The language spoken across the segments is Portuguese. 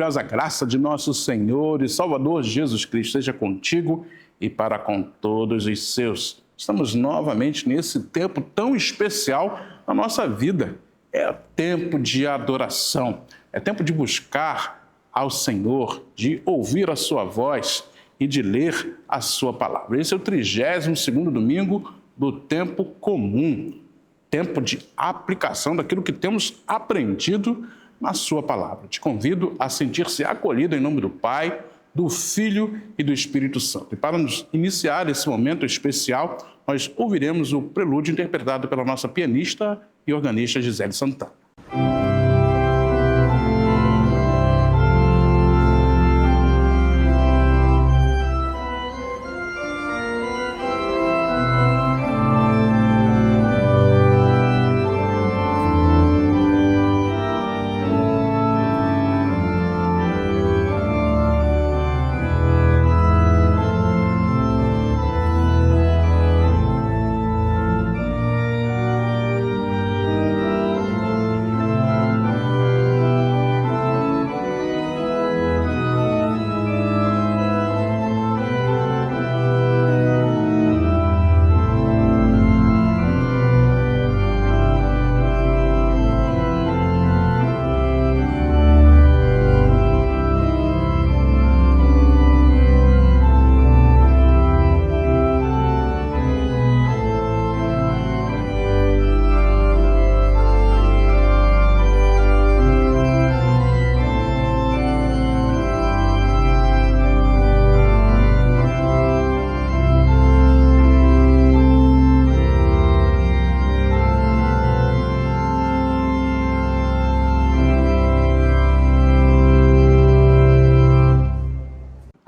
maravilhosa graça de nosso Senhor e Salvador Jesus Cristo seja contigo e para com todos os seus. Estamos novamente nesse tempo tão especial na nossa vida. É tempo de adoração, é tempo de buscar ao Senhor, de ouvir a sua voz e de ler a sua palavra. Esse é o 32º domingo do tempo comum, tempo de aplicação daquilo que temos aprendido na sua palavra. Te convido a sentir-se acolhido em nome do Pai, do Filho e do Espírito Santo. E para nos iniciar esse momento especial, nós ouviremos o prelúdio interpretado pela nossa pianista e organista Gisele Santana.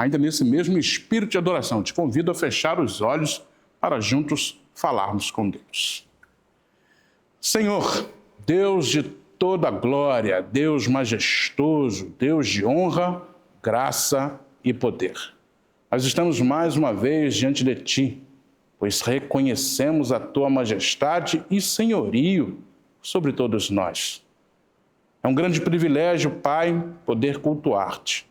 Ainda nesse mesmo espírito de adoração, te convido a fechar os olhos para juntos falarmos com Deus. Senhor, Deus de toda glória, Deus majestoso, Deus de honra, graça e poder. Nós estamos mais uma vez diante de Ti, pois reconhecemos a Tua majestade e senhorio sobre todos nós. É um grande privilégio, Pai, poder cultuar-te.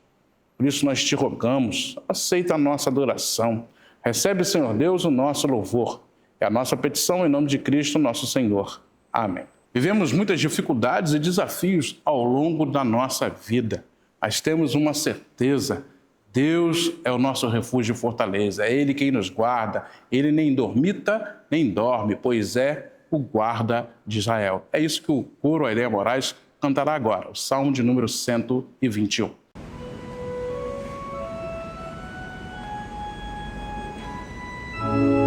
Por isso nós te rogamos, aceita a nossa adoração. Recebe, Senhor Deus, o nosso louvor. É a nossa petição em nome de Cristo, nosso Senhor. Amém. Vivemos muitas dificuldades e desafios ao longo da nossa vida, mas temos uma certeza: Deus é o nosso refúgio e fortaleza. É Ele quem nos guarda. Ele nem dormita, nem dorme, pois é o guarda de Israel. É isso que o coro Aireia Moraes cantará agora, o Salmo de número 121. Oh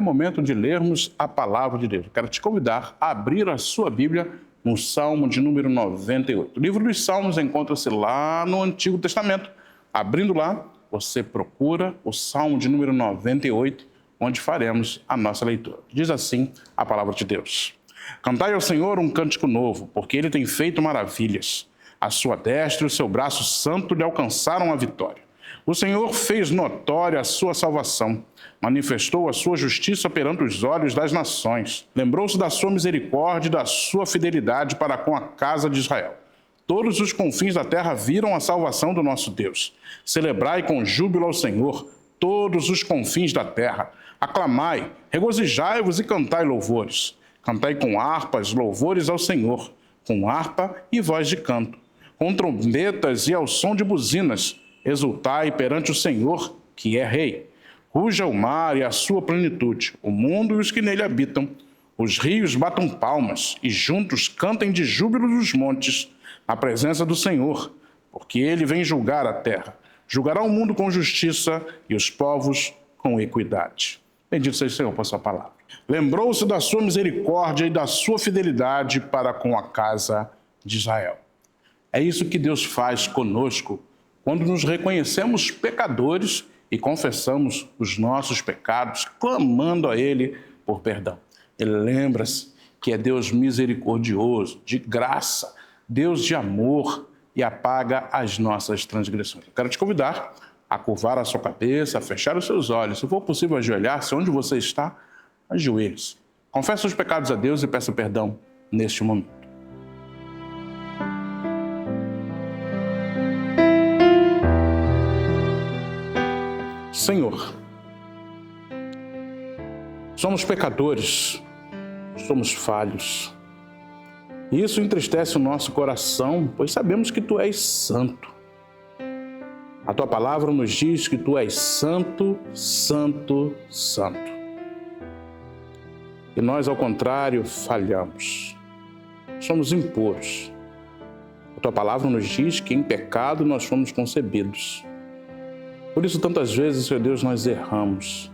momento de lermos a palavra de Deus. Eu quero te convidar a abrir a sua Bíblia no Salmo de número 98. O livro dos Salmos encontra-se lá no Antigo Testamento. Abrindo lá, você procura o Salmo de número 98, onde faremos a nossa leitura. Diz assim a palavra de Deus: Cantai ao Senhor um cântico novo, porque Ele tem feito maravilhas. A sua destra e o seu braço santo lhe alcançaram a vitória. O Senhor fez notória a sua salvação, manifestou a sua justiça perante os olhos das nações. Lembrou-se da sua misericórdia e da sua fidelidade para com a casa de Israel. Todos os confins da terra viram a salvação do nosso Deus. Celebrai com júbilo ao Senhor, todos os confins da terra. Aclamai, regozijai-vos e cantai louvores. Cantai com harpas louvores ao Senhor, com harpa e voz de canto, com trombetas e ao som de buzinas. Exultai perante o Senhor, que é Rei. Ruja o mar e a sua plenitude, o mundo e os que nele habitam. Os rios batam palmas e juntos cantem de júbilo dos montes, na presença do Senhor, porque ele vem julgar a terra. Julgará o mundo com justiça e os povos com equidade. Bendito seja o Senhor por sua palavra. Lembrou-se da sua misericórdia e da sua fidelidade para com a casa de Israel. É isso que Deus faz conosco quando nos reconhecemos pecadores e confessamos os nossos pecados, clamando a Ele por perdão. Ele lembra-se que é Deus misericordioso, de graça, Deus de amor, e apaga as nossas transgressões. Eu quero te convidar a curvar a sua cabeça, a fechar os seus olhos. Se for possível, ajoelhar-se onde você está, ajoelhe-se. Confesse os pecados a Deus e peça perdão neste momento. Senhor, somos pecadores, somos falhos. E isso entristece o nosso coração, pois sabemos que Tu és santo. A Tua palavra nos diz que Tu és santo, santo, santo. E nós, ao contrário, falhamos. Somos impuros. A Tua palavra nos diz que em pecado nós fomos concebidos. Por isso, tantas vezes, Senhor Deus, nós erramos.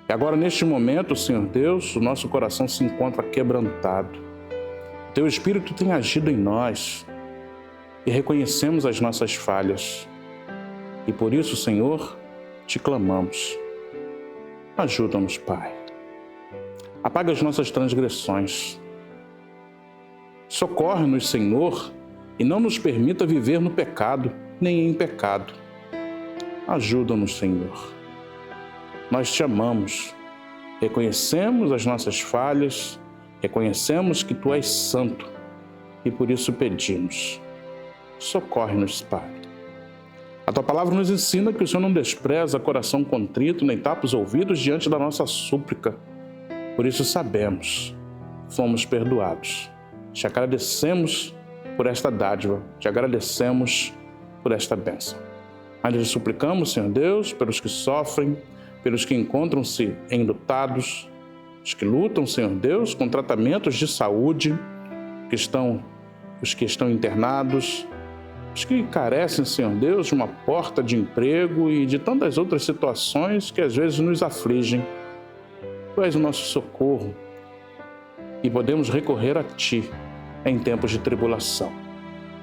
E agora, neste momento, Senhor Deus, o nosso coração se encontra quebrantado. O Teu Espírito tem agido em nós e reconhecemos as nossas falhas. E por isso, Senhor, te clamamos. Ajuda-nos, Pai. Apaga as nossas transgressões. Socorre-nos, Senhor, e não nos permita viver no pecado, nem em pecado. Ajuda-nos, Senhor. Nós te amamos, reconhecemos as nossas falhas, reconhecemos que Tu és santo e por isso pedimos. Socorre-nos, Pai. A Tua palavra nos ensina que o Senhor não despreza coração contrito, nem tapa os ouvidos diante da nossa súplica. Por isso sabemos, fomos perdoados. Te agradecemos por esta dádiva, te agradecemos por esta bênção. Mas lhe suplicamos, Senhor Deus, pelos que sofrem, pelos que encontram-se enlutados, os que lutam, Senhor Deus, com tratamentos de saúde, os que estão internados, os que carecem, Senhor Deus, de uma porta de emprego e de tantas outras situações que às vezes nos afligem. Tu és o nosso socorro e podemos recorrer a Ti em tempos de tribulação.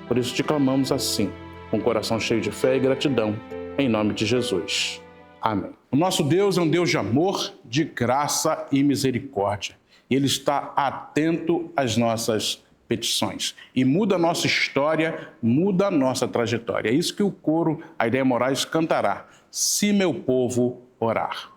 Por isso te clamamos assim, com o coração cheio de fé e gratidão, em nome de Jesus. Amém. O nosso Deus é um Deus de amor, de graça e misericórdia. Ele está atento às nossas petições e muda a nossa história, muda a nossa trajetória. É isso que o coro A Ideia Moraes cantará: Se meu povo orar.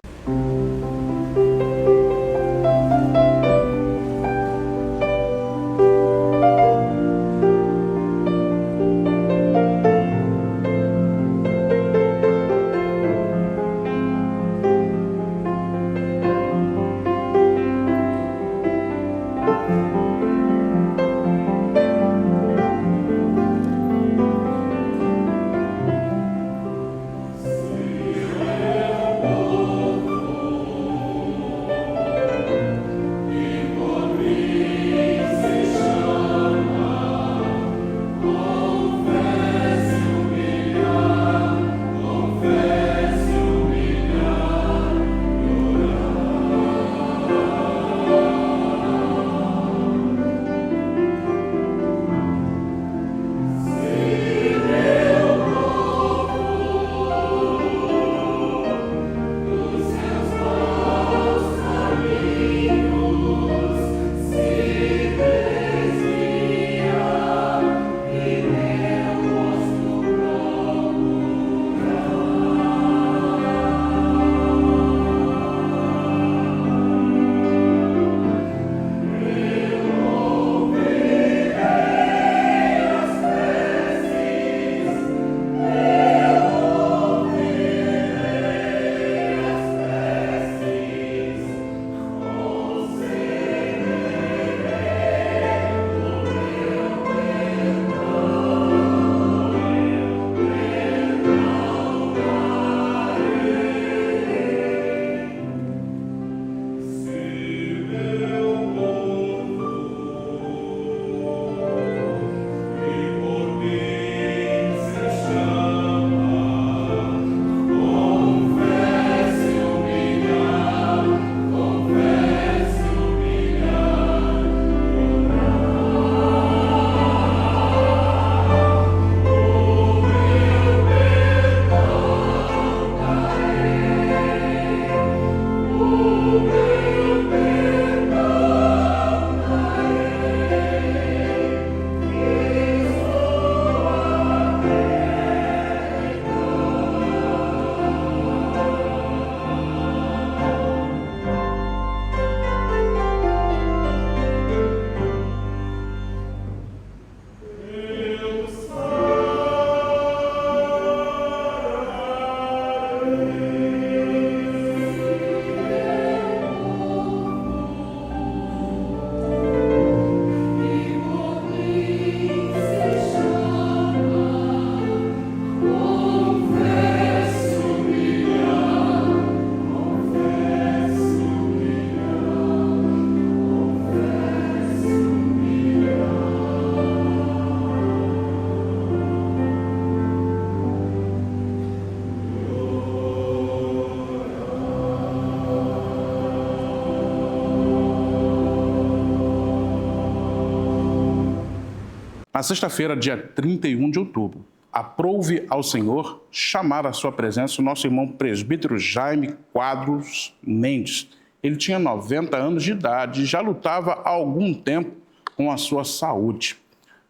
Na sexta-feira, dia 31 de outubro, aprouve ao Senhor chamar à sua presença o nosso irmão presbítero Jaime Quadros Mendes. Ele tinha 90 anos de idade e já lutava há algum tempo com a sua saúde.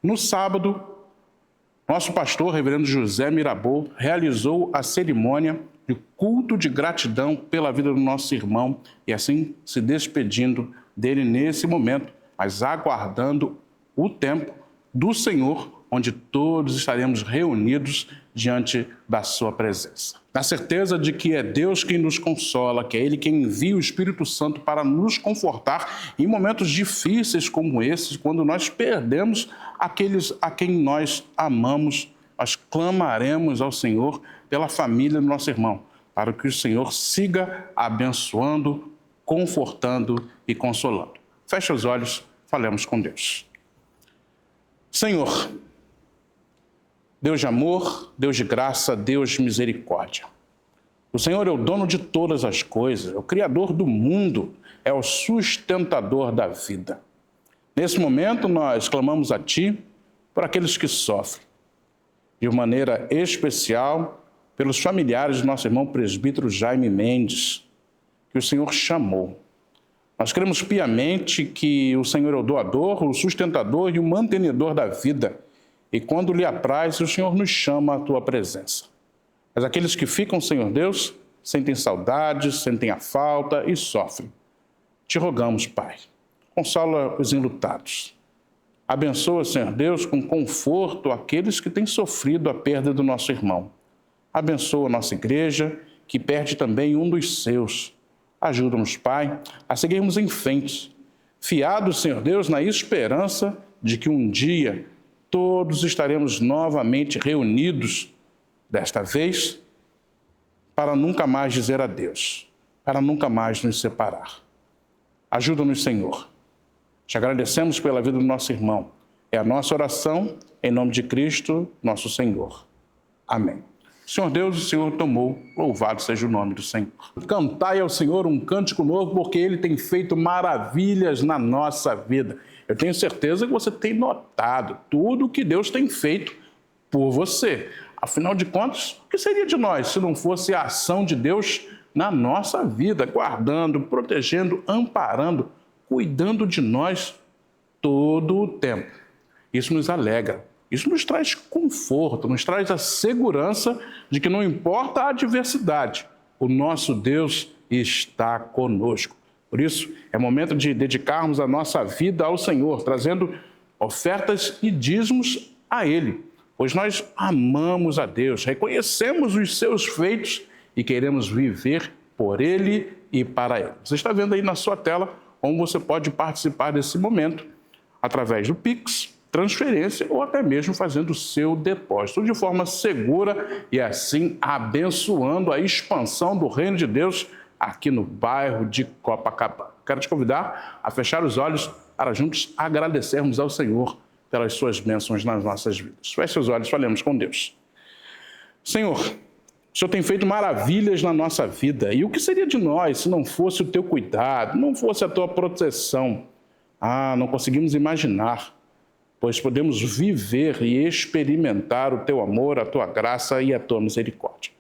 No sábado, nosso pastor, reverendo José Mirabô, realizou a cerimônia de culto de gratidão pela vida do nosso irmão e assim se despedindo dele nesse momento, mas aguardando o tempo do Senhor, onde todos estaremos reunidos diante da sua presença. Na certeza de que é Deus quem nos consola, que é Ele quem envia o Espírito Santo para nos confortar em momentos difíceis como esses, quando nós perdemos aqueles a quem nós amamos, nós clamaremos ao Senhor pela família do nosso irmão, para que o Senhor siga abençoando, confortando e consolando. Feche os olhos, falemos com Deus. Senhor, Deus de amor, Deus de graça, Deus de misericórdia. O Senhor é o dono de todas as coisas, é o Criador do mundo, é o sustentador da vida. Nesse momento, nós clamamos a Ti por aqueles que sofrem, de maneira especial pelos familiares do nosso irmão presbítero Jaime Mendes, que o Senhor chamou. Nós cremos piamente que o Senhor é o doador, o sustentador e o mantenedor da vida. E quando lhe apraz, o Senhor nos chama à Tua presença. Mas aqueles que ficam, Senhor Deus, sentem saudades, sentem a falta e sofrem. Te rogamos, Pai, consola os enlutados. Abençoa, Senhor Deus, com conforto aqueles que têm sofrido a perda do nosso irmão. Abençoa a nossa igreja, que perde também um dos seus. Ajuda-nos, Pai, a seguirmos em frente, fiados, Senhor Deus, na esperança de que um dia todos estaremos novamente reunidos, desta vez, para nunca mais dizer adeus, para nunca mais nos separar. Ajuda-nos, Senhor. Te agradecemos pela vida do nosso irmão. É a nossa oração, em nome de Cristo, nosso Senhor. Amém. Senhor Deus, o Senhor tomou, louvado seja o nome do Senhor. Cantai ao Senhor um cântico novo, porque Ele tem feito maravilhas na nossa vida. Eu tenho certeza que você tem notado tudo o que Deus tem feito por você. Afinal de contas, o que seria de nós se não fosse a ação de Deus na nossa vida, guardando, protegendo, amparando, cuidando de nós todo o tempo? Isso nos alegra. Isso nos traz conforto, nos traz a segurança de que não importa a adversidade, o nosso Deus está conosco. Por isso, é momento de dedicarmos a nossa vida ao Senhor, trazendo ofertas e dízimos a Ele, pois nós amamos a Deus, reconhecemos os seus feitos e queremos viver por Ele e para Ele. Você está vendo aí na sua tela como você pode participar desse momento através do Pix, transferência ou até mesmo fazendo o seu depósito de forma segura e assim abençoando a expansão do reino de Deus aqui no bairro de Copacabana. Quero te convidar a fechar os olhos para juntos agradecermos ao Senhor pelas suas bênçãos nas nossas vidas. Feche os olhos, falemos com Deus. Senhor, o Senhor tem feito maravilhas na nossa vida. E o que seria de nós se não fosse o teu cuidado, não fosse a tua proteção? Não conseguimos imaginar, pois podemos viver e experimentar o teu amor, a tua graça e a tua misericórdia.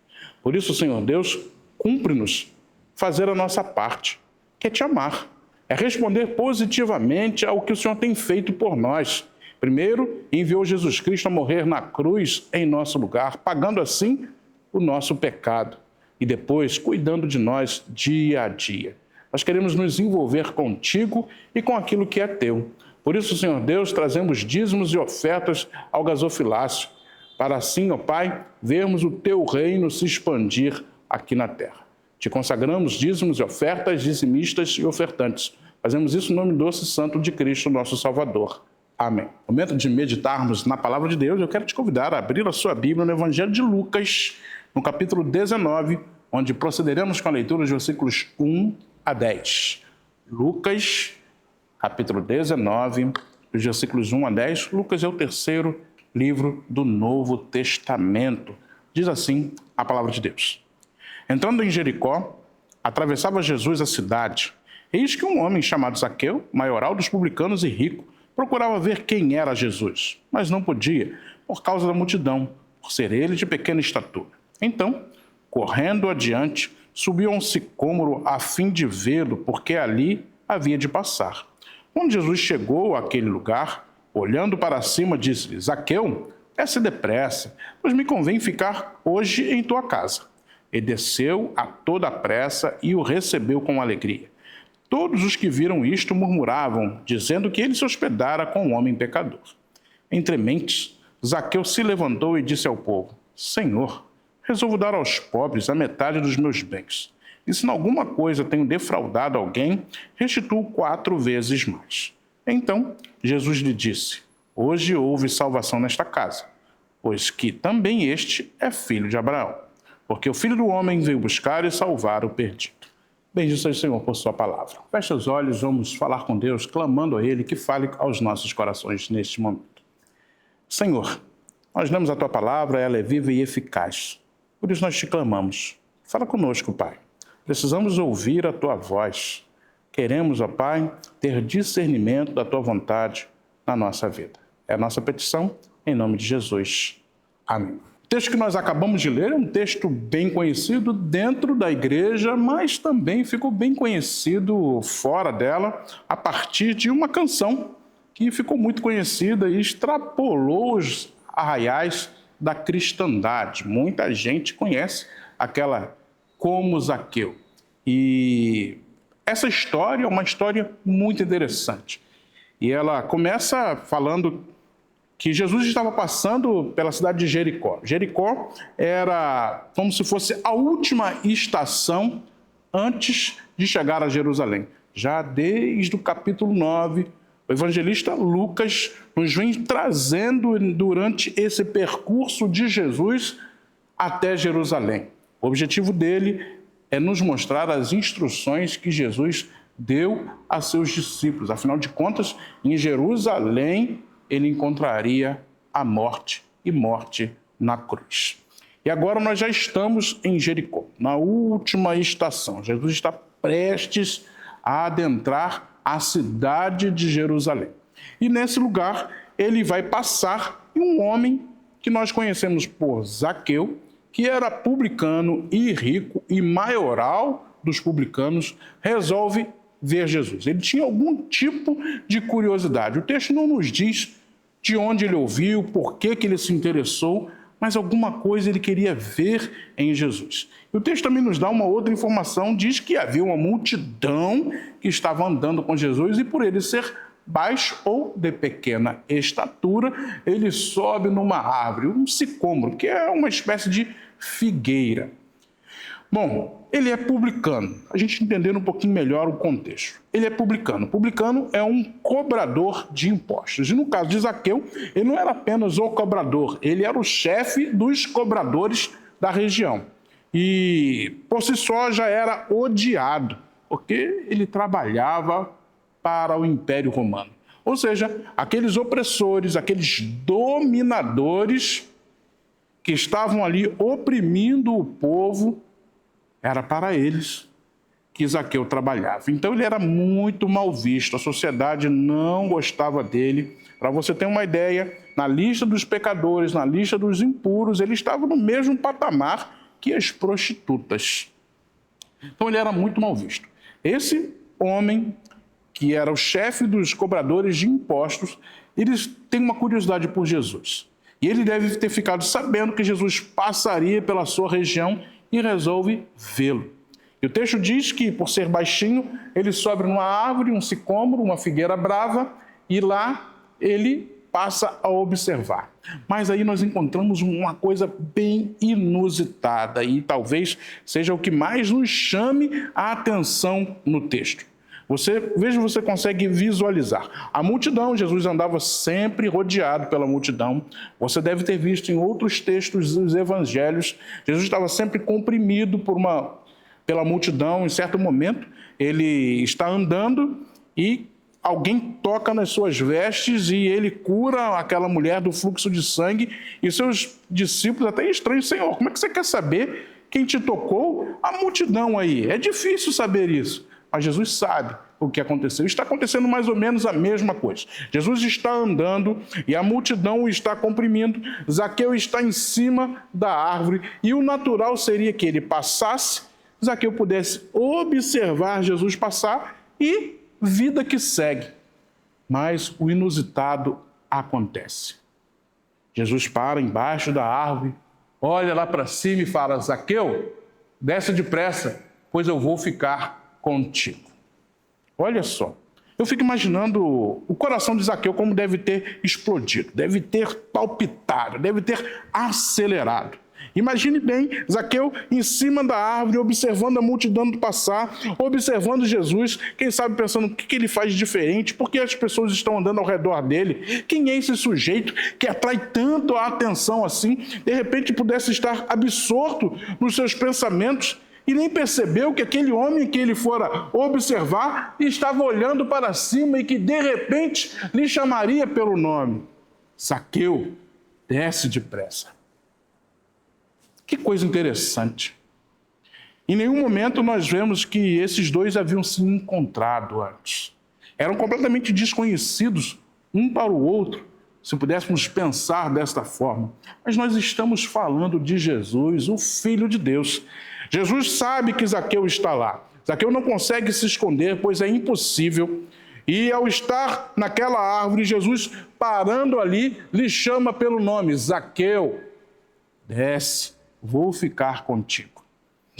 Por isso, Senhor Deus, cumpre-nos fazer a nossa parte, que é te amar, é responder positivamente ao que o Senhor tem feito por nós. Primeiro, enviou Jesus Cristo a morrer na cruz em nosso lugar, pagando assim o nosso pecado, e depois cuidando de nós dia a dia. Nós queremos nos envolver contigo e com aquilo que é teu. Por isso, Senhor Deus, trazemos dízimos e ofertas ao gasofilácio, para assim, ó Pai, vermos o teu reino se expandir aqui na terra. Te consagramos dízimos e ofertas, dizimistas e ofertantes. Fazemos isso no nome doce e santo de Cristo, nosso Salvador. Amém. Momento de meditarmos na palavra de Deus, eu quero te convidar a abrir a sua Bíblia no Evangelho de Lucas, no capítulo 19, onde procederemos com a leitura dos versículos 1 a 10. Lucas, capítulo 19, dos versículos 1 a 10. Lucas é o terceiro livro do Novo Testamento. Diz assim a palavra de Deus. Entrando em Jericó, atravessava Jesus a cidade. Eis que um homem chamado Zaqueu, maioral dos publicanos e rico, procurava ver quem era Jesus, mas não podia, por causa da multidão, por ser ele de pequena estatura. Então, correndo adiante, subiu a um sicômoro a fim de vê-lo, porque ali havia de passar. Quando Jesus chegou àquele lugar, olhando para cima, disse-lhe: Zaqueu, desce depressa, pois me convém ficar hoje em tua casa. E desceu a toda a pressa e o recebeu com alegria. Todos os que viram isto murmuravam, dizendo que ele se hospedara com um homem pecador. Entre mentes, Zaqueu se levantou e disse ao povo: Senhor, resolvo dar aos pobres a metade dos meus bens. E se em alguma coisa tenho defraudado alguém, restituo 4 vezes mais. Então Jesus lhe disse: Hoje houve salvação nesta casa, pois que também este é filho de Abraão. Porque o Filho do Homem veio buscar e salvar o perdido. Bendito seja o Senhor por sua palavra. Feche os olhos, vamos falar com Deus, clamando a Ele que fale aos nossos corações neste momento. Senhor, nós lemos a Tua palavra, ela é viva e eficaz. Por isso nós te clamamos. Fala conosco, Pai. Precisamos ouvir a Tua voz. Queremos, ó Pai, ter discernimento da Tua vontade na nossa vida. É a nossa petição, em nome de Jesus. Amém. O texto que nós acabamos de ler é um texto bem conhecido dentro da igreja, mas também ficou bem conhecido fora dela, a partir de uma canção que ficou muito conhecida e extrapolou os arraiais da cristandade. Muita gente conhece aquela Como Zaqueu. E essa história é uma história muito interessante. E ela começa falando que Jesus estava passando pela cidade de Jericó. Jericó era como se fosse a última estação antes de chegar a Jerusalém. Já desde o capítulo 9, o evangelista Lucas nos vem trazendo durante esse percurso de Jesus até Jerusalém. O objetivo dele é nos mostrar as instruções que Jesus deu a seus discípulos. Afinal de contas, em Jerusalém, ele encontraria a morte e morte na cruz. E agora nós já estamos em Jericó, na última estação. Jesus está prestes a adentrar a cidade de Jerusalém. E nesse lugar ele vai passar e um homem que nós conhecemos por Zaqueu, que era publicano e rico e maioral dos publicanos, resolve ver Jesus. Ele tinha algum tipo de curiosidade. O texto não nos diz de onde ele ouviu, por que ele se interessou, mas alguma coisa ele queria ver em Jesus. E o texto também nos dá uma outra informação, diz que havia uma multidão que estava andando com Jesus e por ele ser baixo ou de pequena estatura, ele sobe numa árvore, um sicômoro, que é uma espécie de figueira. Bom, ele é publicano. A gente entendendo um pouquinho melhor o contexto. Ele é publicano. Publicano é um cobrador de impostos. E no caso de Zaqueu, ele não era apenas o cobrador, ele era o chefe dos cobradores da região. E por si só já era odiado, porque ele trabalhava para o Império Romano. Ou seja, aqueles opressores, aqueles dominadores que estavam ali oprimindo o povo, era para eles que Zaqueu trabalhava. Então ele era muito mal visto, a sociedade não gostava dele. Para você ter uma ideia, na lista dos pecadores, na lista dos impuros, ele estava no mesmo patamar que as prostitutas. Então ele era muito mal visto. Esse homem, que era o chefe dos cobradores de impostos, eles têm uma curiosidade por Jesus. E ele deve ter ficado sabendo que Jesus passaria pela sua região e resolve vê-lo. E o texto diz que, por ser baixinho, ele sobe numa árvore, um sicômoro, uma figueira brava, e lá ele passa a observar. Mas aí nós encontramos uma coisa bem inusitada, e talvez seja o que mais nos chame a atenção no texto. Veja, você consegue visualizar. A multidão, Jesus andava sempre rodeado pela multidão. Você deve ter visto em outros textos dos evangelhos, Jesus estava sempre comprimido pela multidão. Em certo momento, ele está andando e alguém toca nas suas vestes e ele cura aquela mulher do fluxo de sangue. E seus discípulos até estranham: Senhor, como é que você quer saber quem te tocou? A multidão aí. É difícil saber isso. Mas Jesus sabe, o que aconteceu. Está acontecendo mais ou menos a mesma coisa. Jesus está andando e a multidão o está comprimindo. Zaqueu está em cima da árvore e o natural seria que ele passasse, Zaqueu pudesse observar Jesus passar e vida que segue. Mas o inusitado acontece. Jesus para embaixo da árvore, olha lá para cima e fala: Zaqueu, desce depressa, pois eu vou ficar contigo. Olha só, eu fico imaginando o coração de Zaqueu como deve ter explodido, deve ter palpitado, deve ter acelerado. Imagine bem, Zaqueu em cima da árvore, observando a multidão passar, observando Jesus, quem sabe pensando o que ele faz de diferente, por que as pessoas estão andando ao redor dele, quem é esse sujeito que atrai tanto a atenção assim, de repente pudesse estar absorto nos seus pensamentos e nem percebeu que aquele homem que ele fora observar estava olhando para cima e que de repente lhe chamaria pelo nome: Zaqueu, desce depressa. Que coisa interessante. Em nenhum momento nós vemos que esses dois haviam se encontrado antes. Eram completamente desconhecidos um para o outro, se pudéssemos pensar desta forma. Mas nós estamos falando de Jesus, o Filho de Deus. Jesus sabe que Zaqueu está lá. Zaqueu não consegue se esconder, pois é impossível. E ao estar naquela árvore, Jesus, parando ali, lhe chama pelo nome: Zaqueu, desce, vou ficar contigo.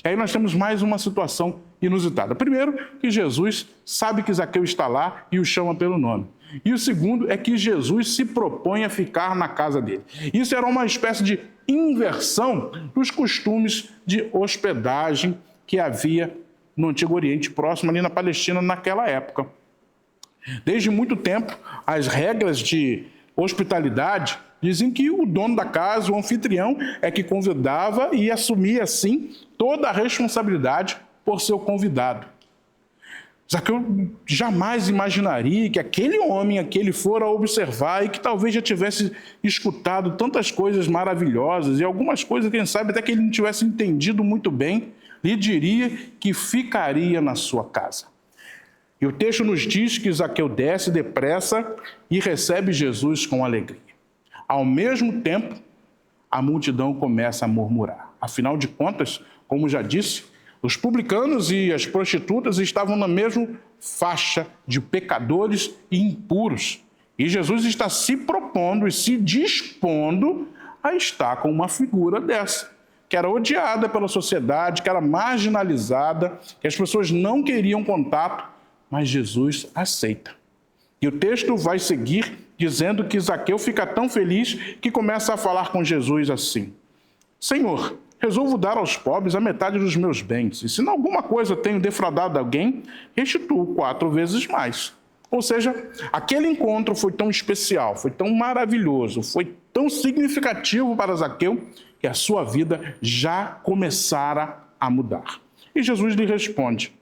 E aí nós temos mais uma situação inusitada. Primeiro, que Jesus sabe que Zaqueu está lá e o chama pelo nome. E o segundo é que Jesus se propõe a ficar na casa dele. Isso era uma espécie de inversão dos costumes de hospedagem que havia no Antigo Oriente Próximo, ali na Palestina, naquela época. Desde muito tempo, as regras de hospitalidade dizem que o dono da casa, o anfitrião, é que convidava e assumia, assim, toda a responsabilidade por seu convidado. Zaqueu jamais imaginaria que aquele homem a que ele fora observar e que talvez já tivesse escutado tantas coisas maravilhosas e algumas coisas, quem sabe, até que ele não tivesse entendido muito bem, lhe diria que ficaria na sua casa. E o texto nos diz que Zaqueu desce depressa e recebe Jesus com alegria. Ao mesmo tempo, a multidão começa a murmurar. Afinal de contas, como já disse, os publicanos e as prostitutas estavam na mesma faixa de pecadores e impuros. E Jesus está se propondo e se dispondo a estar com uma figura dessa, que era odiada pela sociedade, que era marginalizada, que as pessoas não queriam contato, mas Jesus aceita. E o texto vai seguir dizendo que Zaqueu fica tão feliz que começa a falar com Jesus assim: Senhor, resolvo dar aos pobres a metade dos meus bens, e se em alguma coisa tenho defraudado alguém, restituo 4 vezes mais. Ou seja, aquele encontro foi tão especial, foi tão maravilhoso, foi tão significativo para Zaqueu, que a sua vida já começara a mudar. E Jesus lhe responde: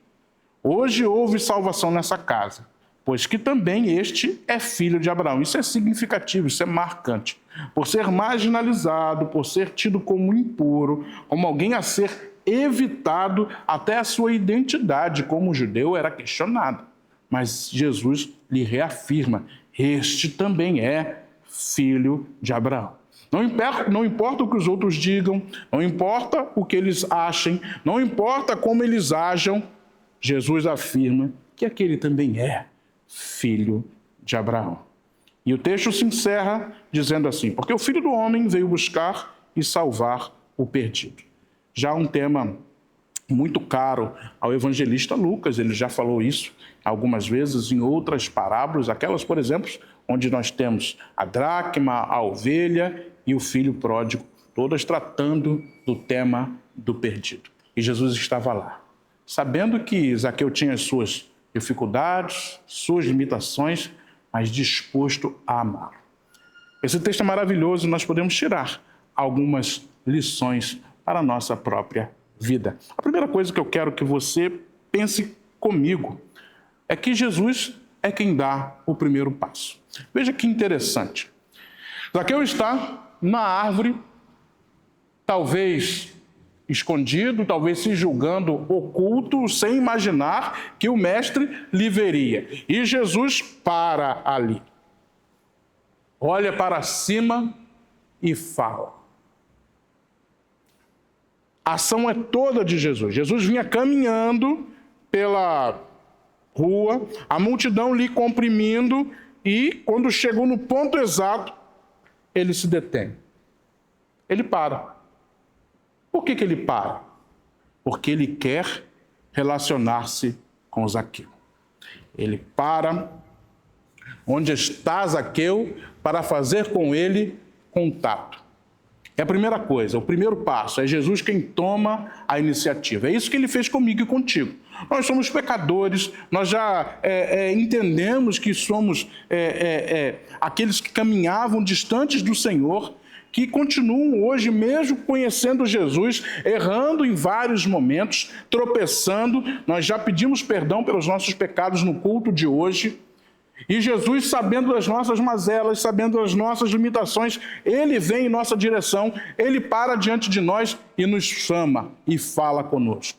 hoje houve salvação nessa casa, pois que também este é filho de Abraão. Isso é significativo, isso é marcante. Por ser marginalizado, por ser tido como impuro, como alguém a ser evitado, até a sua identidade como judeu era questionada. Mas Jesus lhe reafirma: este também é filho de Abraão. Não importa o que os outros digam, não importa o que eles achem, não importa como eles ajam, Jesus afirma que aquele também é filho de Abraão. E o texto se encerra dizendo assim: porque o Filho do Homem veio buscar e salvar o perdido. Já um tema muito caro ao evangelista Lucas, ele já falou isso algumas vezes em outras parábolas, aquelas, por exemplo, onde nós temos a dracma, a ovelha e o filho pródigo, todas tratando do tema do perdido. E Jesus estava lá, sabendo que Zaqueu tinha as suas dificuldades, suas limitações, mas disposto a amá-lo. Esse texto é maravilhoso, nós podemos tirar algumas lições para a nossa própria vida. A primeira coisa que eu quero que você pense comigo é que Jesus é quem dá o primeiro passo. Veja que interessante. Zaqueu está na árvore, talvez escondido, talvez se julgando oculto, sem imaginar que o mestre lhe veria. E Jesus para ali, olha para cima e fala. A ação é toda de Jesus. Jesus vinha caminhando pela rua, a multidão lhe comprimindo, e quando chegou no ponto exato, ele se detém. Ele para. Por que ele para? Porque ele quer relacionar-se com Zaqueu. Ele para onde está Zaqueu para fazer com ele contato. É a primeira coisa, o primeiro passo, é Jesus quem toma a iniciativa. É isso que ele fez comigo e contigo. Nós somos pecadores, nós já entendemos que somos aqueles que caminhavam distantes do Senhor, que continuam hoje, mesmo conhecendo Jesus, errando em vários momentos, tropeçando. Nós já pedimos perdão pelos nossos pecados no culto de hoje. E Jesus, sabendo das nossas mazelas, sabendo das nossas limitações, ele vem em nossa direção, ele para diante de nós e nos chama e fala conosco.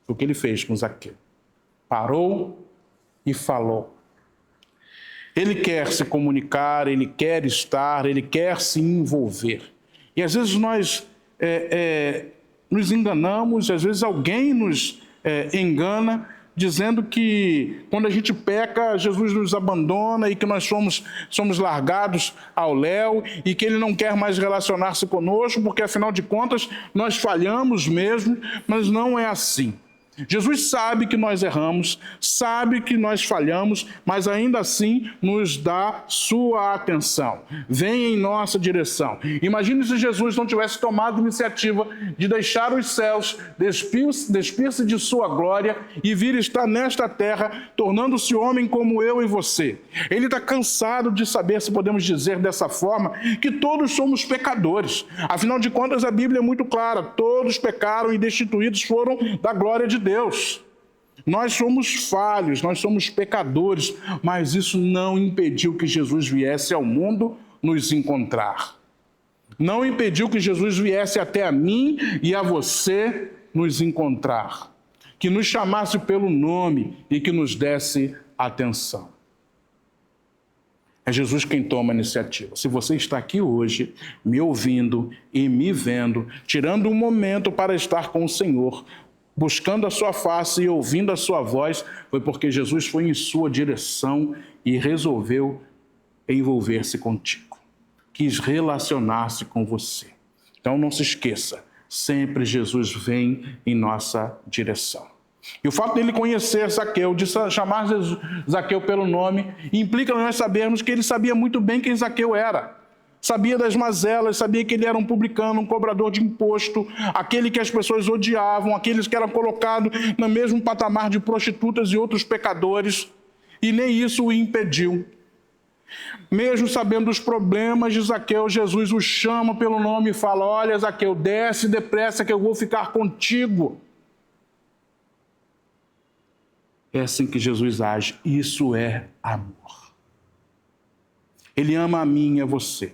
Foi o que ele fez com Zaqueu. Parou e falou. Ele quer se comunicar, ele quer estar, ele quer se envolver. E às vezes nós nos enganamos, às vezes alguém nos engana, dizendo que quando a gente peca, Jesus nos abandona e que nós somos largados ao léu e que ele não quer mais relacionar-se conosco, porque afinal de contas nós falhamos mesmo, mas não é assim. Jesus sabe que nós erramos, sabe que nós falhamos, mas ainda assim nos dá sua atenção. Vem em nossa direção. Imagine se Jesus não tivesse tomado a iniciativa de deixar os céus, despir-se de sua glória e vir estar nesta terra, tornando-se homem como eu e você. Ele está cansado de saber, se podemos dizer dessa forma, que todos somos pecadores. Afinal de contas, a Bíblia é muito clara: todos pecaram e destituídos foram da glória de Deus. Nós somos falhos, nós somos pecadores, mas isso não impediu que Jesus viesse ao mundo nos encontrar. Não impediu que Jesus viesse até a mim e a você nos encontrar. Que nos chamasse pelo nome e que nos desse atenção. É Jesus quem toma a iniciativa. Se você está aqui hoje, me ouvindo e me vendo, tirando um momento para estar com o Senhor, buscando a sua face e ouvindo a sua voz, foi porque Jesus foi em sua direção e resolveu envolver-se contigo. Quis relacionar-se com você. Então não se esqueça, sempre Jesus vem em nossa direção. E o fato dele conhecer Zaqueu, de chamar Zaqueu pelo nome, implica nós sabermos que ele sabia muito bem quem Zaqueu era. Sabia das mazelas, sabia que ele era um publicano, um cobrador de imposto, aquele que as pessoas odiavam, aqueles que eram colocados no mesmo patamar de prostitutas e outros pecadores, e nem isso o impediu. Mesmo sabendo dos problemas de Zaqueu, Jesus o chama pelo nome e fala: olha, Zaqueu, desce depressa que eu vou ficar contigo. É assim que Jesus age. Isso é amor. Ele ama a mim e a você.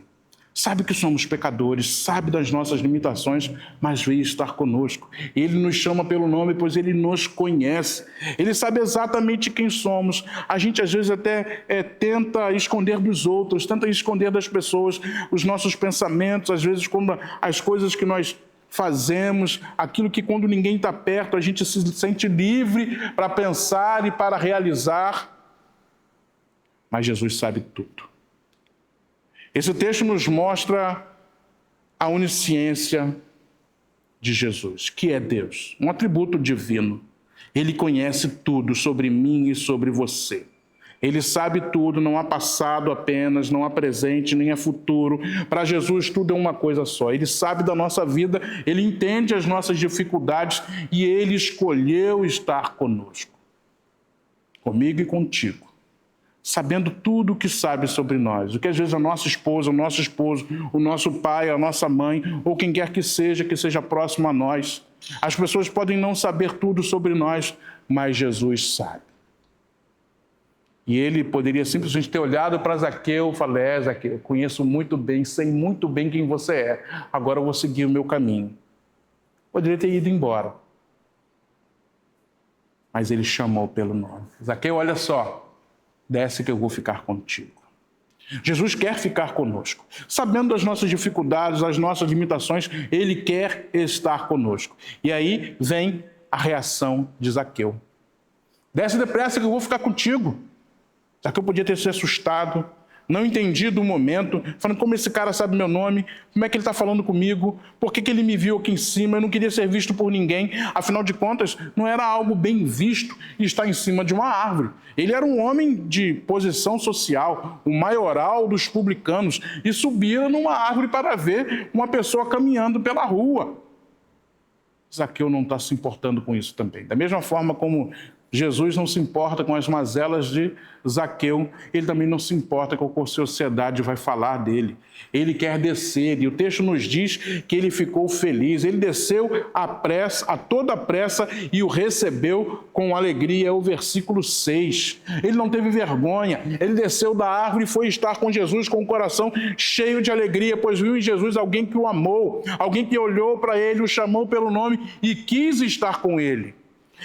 Sabe que somos pecadores, sabe das nossas limitações, mas veio estar conosco. Ele nos chama pelo nome, pois ele nos conhece. Ele sabe exatamente quem somos. A gente às vezes até tenta esconder dos outros, tenta esconder das pessoas os nossos pensamentos, às vezes quando as coisas que nós fazemos, aquilo que quando ninguém está perto a gente se sente livre para pensar e para realizar. Mas Jesus sabe tudo. Esse texto nos mostra a onisciência de Jesus, que é Deus, um atributo divino. Ele conhece tudo sobre mim e sobre você. Ele sabe tudo, não há passado apenas, não há presente, nem há futuro. Para Jesus tudo é uma coisa só. Ele sabe da nossa vida, ele entende as nossas dificuldades e ele escolheu estar conosco, comigo e contigo. Sabendo tudo o que sabe sobre nós, o que às vezes a nossa esposa, o nosso esposo, o nosso pai, a nossa mãe, ou quem quer que seja próximo a nós. As pessoas podem não saber tudo sobre nós, mas Jesus sabe. E ele poderia simplesmente ter olhado para Zaqueu e falar: Zaqueu, eu conheço muito bem, sei muito bem quem você é, agora eu vou seguir o meu caminho. poderia ter ido embora. Mas ele chamou pelo nome. Zaqueu, olha só, desce que eu vou ficar contigo. Jesus quer ficar conosco. Sabendo das nossas dificuldades, das nossas limitações, ele quer estar conosco. E aí vem a reação de Zaqueu. Desce depressa que eu vou ficar contigo. Zaqueu podia ter se assustado, não entendido o momento, falando como esse cara sabe meu nome, como é que ele está falando comigo, por que ele me viu aqui em cima, eu não queria ser visto por ninguém, afinal de contas, não era algo bem visto estar em cima de uma árvore. Ele era um homem de posição social, o maioral dos publicanos, e subia numa árvore para ver uma pessoa caminhando pela rua. Zaqueu não está se importando com isso também. Da mesma forma como Jesus não se importa com as mazelas de Zaqueu, ele também não se importa com o que a sociedade vai falar dele. Ele quer descer, e o texto nos diz que ele ficou feliz. Ele desceu a toda pressa e o recebeu com alegria. É o versículo 6. Ele não teve vergonha, ele desceu da árvore e foi estar com Jesus com o coração cheio de alegria, pois viu em Jesus alguém que o amou, alguém que olhou para ele, o chamou pelo nome e quis estar com ele.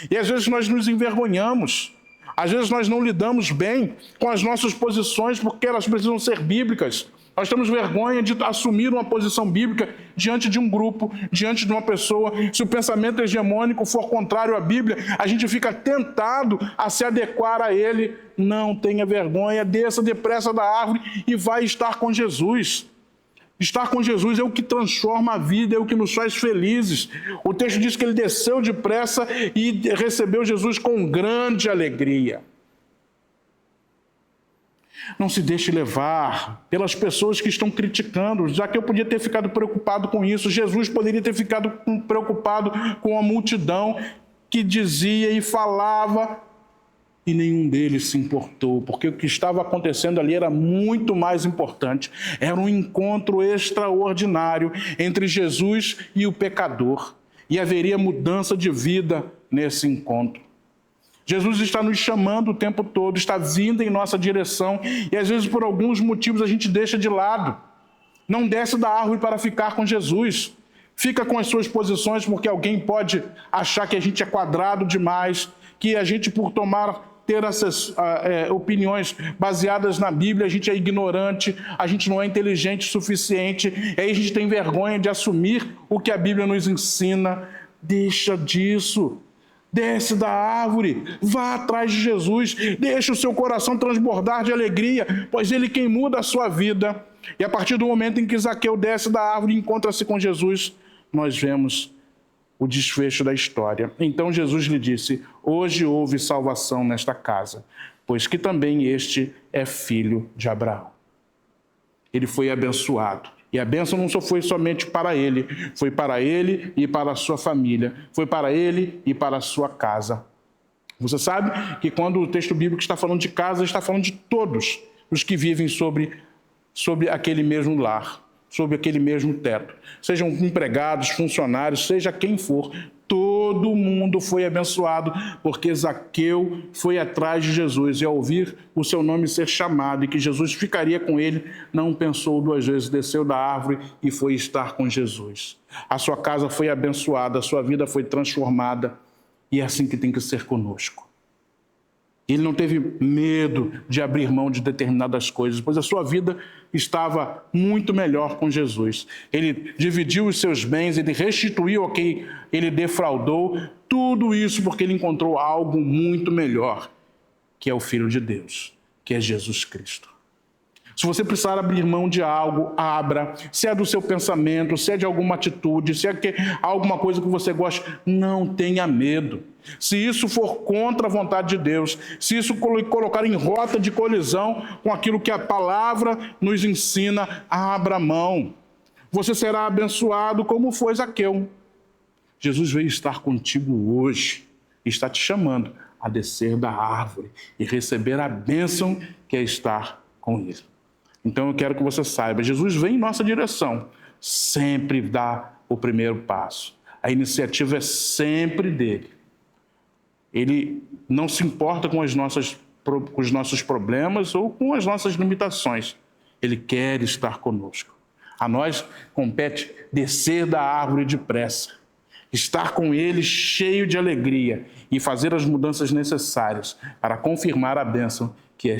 E às vezes nós nos envergonhamos, às vezes nós não lidamos bem com as nossas posições porque elas precisam ser bíblicas. Nós temos vergonha de assumir uma posição bíblica diante de um grupo, diante de uma pessoa. Se o pensamento hegemônico for contrário à Bíblia, a gente fica tentado a se adequar a ele. Não tenha vergonha, desça depressa da árvore e vai estar com Jesus. Estar com Jesus é o que transforma a vida, é o que nos faz felizes. O texto diz que ele desceu depressa e recebeu Jesus com grande alegria. Não se deixe levar pelas pessoas que estão criticando. Já que eu podia ter ficado preocupado com isso, Jesus poderia ter ficado preocupado com a multidão que dizia e falava, e nenhum deles se importou, porque o que estava acontecendo ali era muito mais importante. Era um encontro extraordinário entre Jesus e o pecador, e haveria mudança de vida nesse encontro. Jesus está nos chamando o tempo todo, está vindo em nossa direção, e às vezes por alguns motivos a gente deixa de lado. Não desce da árvore para ficar com Jesus. Fica com as suas posições porque alguém pode achar que a gente é quadrado demais, que a gente ter essas opiniões baseadas na Bíblia, a gente é ignorante, a gente não é inteligente o suficiente, e aí a gente tem vergonha de assumir o que a Bíblia nos ensina. Deixa disso. Desce da árvore, vá atrás de Jesus, deixa o seu coração transbordar de alegria, pois ele quem muda a sua vida. E a partir do momento em que Zaqueu desce da árvore e encontra-se com Jesus, nós vemos o desfecho da história. Então Jesus lhe disse: hoje houve salvação nesta casa, pois que também este é filho de Abraão. Ele foi abençoado. E a bênção não só foi somente para ele, foi para ele e para a sua família, foi para ele e para a sua casa. Você sabe que quando o texto bíblico está falando de casa, está falando de todos os que vivem sobre aquele mesmo lar, sob aquele mesmo teto. Sejam empregados, funcionários, seja quem for, todo mundo foi abençoado, porque Zaqueu foi atrás de Jesus e ao ouvir o seu nome ser chamado e que Jesus ficaria com ele, não pensou duas vezes, desceu da árvore e foi estar com Jesus. A sua casa foi abençoada, a sua vida foi transformada, e é assim que tem que ser conosco. Ele não teve medo de abrir mão de determinadas coisas, pois a sua vida estava muito melhor com Jesus. Ele dividiu os seus bens, ele restituiu a quem ele defraudou, tudo isso porque ele encontrou algo muito melhor, que é o Filho de Deus, que é Jesus Cristo. Se você precisar abrir mão de algo, abra. Se é do seu pensamento, se é de alguma atitude, se é alguma coisa que você gosta, não tenha medo. Se isso for contra a vontade de Deus, se isso colocar em rota de colisão com aquilo que a palavra nos ensina, abra mão. Você será abençoado como foi Zaqueu. Jesus veio estar contigo hoje, está te chamando a descer da árvore e receber a bênção que é estar com ele. Então eu quero que você saiba, Jesus vem em nossa direção, sempre dá o primeiro passo. A iniciativa é sempre dele. Ele não se importa com os nossos problemas ou com as nossas limitações. Ele quer estar conosco. A nós compete descer da árvore depressa. estar com Ele cheio de alegria e fazer as mudanças necessárias para confirmar a bênção que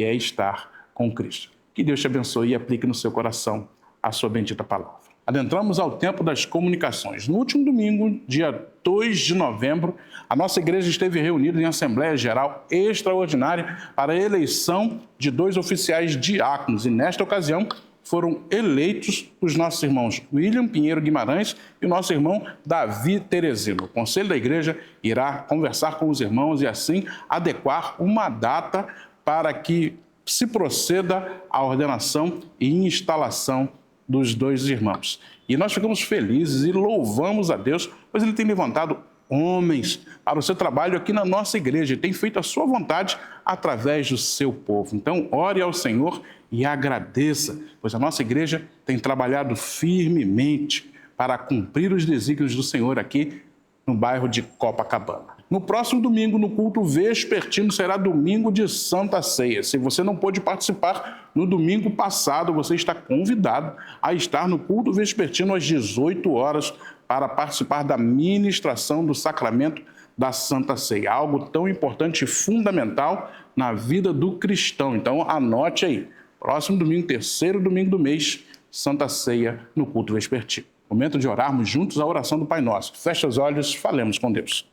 é estar com Cristo. Que Deus te abençoe e aplique no seu coração a sua bendita palavra. Adentramos ao tempo das comunicações. No último domingo, dia 2 de novembro, a nossa igreja esteve reunida em Assembleia Geral Extraordinária para a eleição de 2 oficiais diáconos. E nesta ocasião foram eleitos os nossos irmãos William Pinheiro Guimarães e o nosso irmão Davi Teresino. O Conselho da Igreja irá conversar com os irmãos e assim adequar uma data para que se proceda à ordenação e instalação dos 2 irmãos. E nós ficamos felizes e louvamos a Deus, pois Ele tem levantado homens para o seu trabalho aqui na nossa igreja e tem feito a sua vontade através do seu povo. Então, ore ao Senhor e agradeça, pois a nossa igreja tem trabalhado firmemente para cumprir os desígnios do Senhor aqui no bairro de Copacabana. No próximo domingo, no culto vespertino, será domingo de Santa Ceia. Se você não pôde participar no domingo passado, você está convidado a estar no culto vespertino às 18 horas para participar da ministração do sacramento da Santa Ceia. Algo tão importante e fundamental na vida do cristão. Então, anote aí. Próximo domingo, 3º domingo do mês, Santa Ceia no culto vespertino. Momento de orarmos juntos a oração do Pai Nosso. Feche os olhos, falemos com Deus.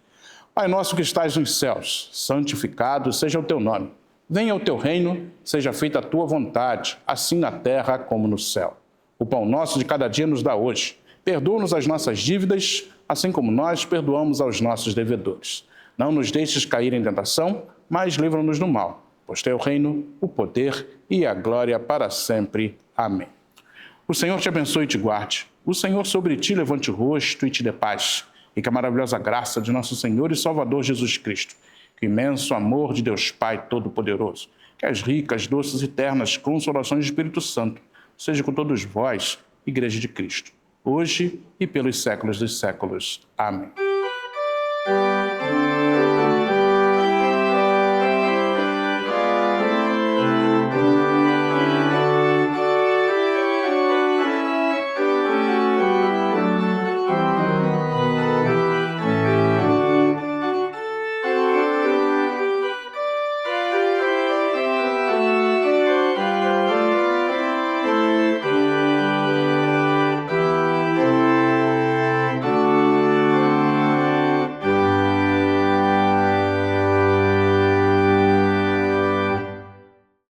Pai nosso que estais nos céus, santificado seja o teu nome. Venha o teu reino, seja feita a tua vontade, assim na terra como no céu. O pão nosso de cada dia nos dá hoje. Perdoa-nos as nossas dívidas, assim como nós perdoamos aos nossos devedores. Não nos deixes cair em tentação, mas livra-nos do mal. Pois teu reino, o poder e a glória para sempre. Amém. O Senhor te abençoe e te guarde. O Senhor sobre ti levante o rosto e te dê paz. E que a maravilhosa graça de nosso Senhor e Salvador Jesus Cristo, que o imenso amor de Deus Pai Todo-Poderoso, que as ricas, doces e ternas consolações do Espírito Santo, seja com todos vós, Igreja de Cristo, hoje e pelos séculos dos séculos. Amém.